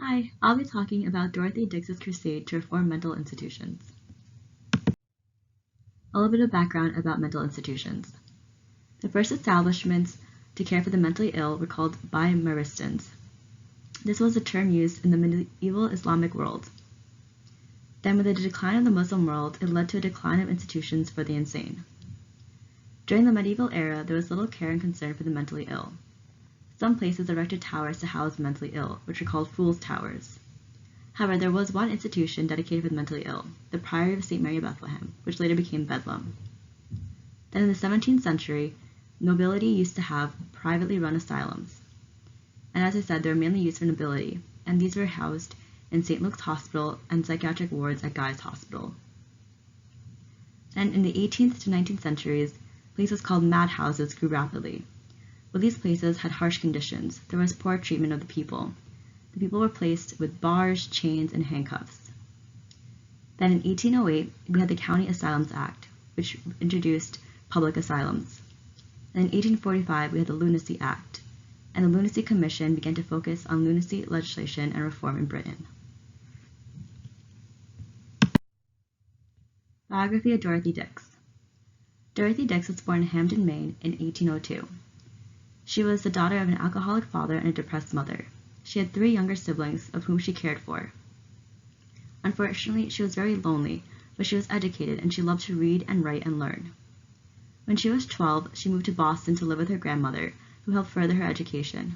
Hi, I'll be talking about Dorothy Dix's crusade to reform mental institutions. A little bit of background about mental institutions. The first establishments to care for the mentally ill were called Bimaristans. This was a term used in the medieval Islamic world. Then with the decline of the Muslim world, it led to a decline of institutions for the insane. During the medieval era, there was little care and concern for the mentally ill. Some places erected towers to house the mentally ill, which were called Fools' Towers. However, there was one institution dedicated for the mentally ill, the Priory of St. Mary Bethlehem, which later became Bedlam. Then in the 17th century, nobility used to have privately run asylums. And as I said, they were mainly used for nobility, and these were housed in St. Luke's Hospital and psychiatric wards at Guy's Hospital. And in the 18th to 19th centuries, places called madhouses grew rapidly. Well, these places had harsh conditions. There was poor treatment of the people. The people were placed with bars, chains, and handcuffs. Then in 1808, we had the County Asylums Act, which introduced public asylums. And in 1845, we had the Lunacy Act, and the Lunacy Commission began to focus on lunacy legislation and reform in Britain. Biography of Dorothy Dix. Dorothy Dix was born in Hampden, Maine in 1802. She was the daughter of an alcoholic father and a depressed mother. She had 3 younger siblings, of whom she cared for. Unfortunately, she was very lonely, but she was educated and she loved to read and write and learn. When she was 12, she moved to Boston to live with her grandmother, who helped further her education.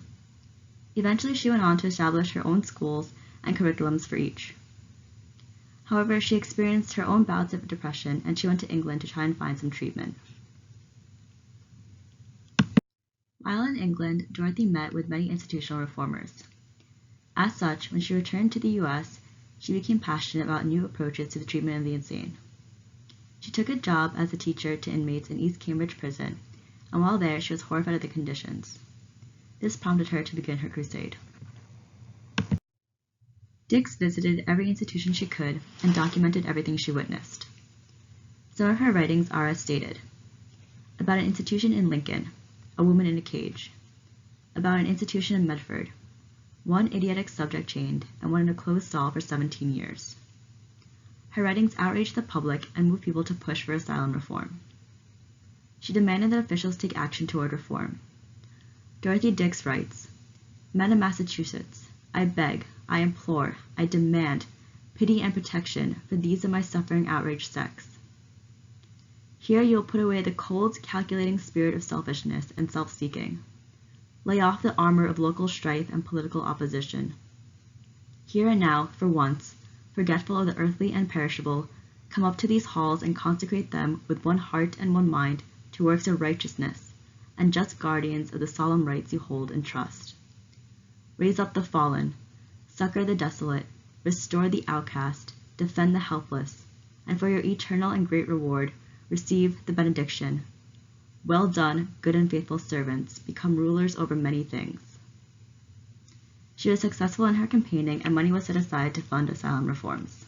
Eventually, she went on to establish her own schools and curriculums for each. However, she experienced her own bouts of depression and she went to England to try and find some treatment. While in England, Dorothy met with many institutional reformers. As such, when she returned to the U.S., she became passionate about new approaches to the treatment of the insane. She took a job as a teacher to inmates in East Cambridge Prison, and while there, she was horrified at the conditions. This prompted her to begin her crusade. Dix visited every institution she could and documented everything she witnessed. Some of her writings are as stated. About an institution in Lincoln, a woman in a cage. About an institution in Medford, one idiotic subject chained and one in a closed stall for 17 years. Her writings outraged the public and moved people to push for asylum reform. She demanded that officials take action toward reform. Dorothy Dix writes, "Men of Massachusetts, I beg, I implore, I demand pity and protection for these of my suffering outraged sex. Here you will put away the cold, calculating spirit of selfishness and self-seeking. Lay off the armor of local strife and political opposition. Here and now, for once, forgetful of the earthly and perishable, come up to these halls and consecrate them with one heart and one mind to works of righteousness, and just guardians of the solemn rights you hold in trust. Raise up the fallen, succor the desolate, restore the outcast, defend the helpless, and for your eternal and great reward, receive the benediction. Well done, good and faithful servants, become rulers over many things." She was successful in her campaigning and money was set aside to fund asylum reforms.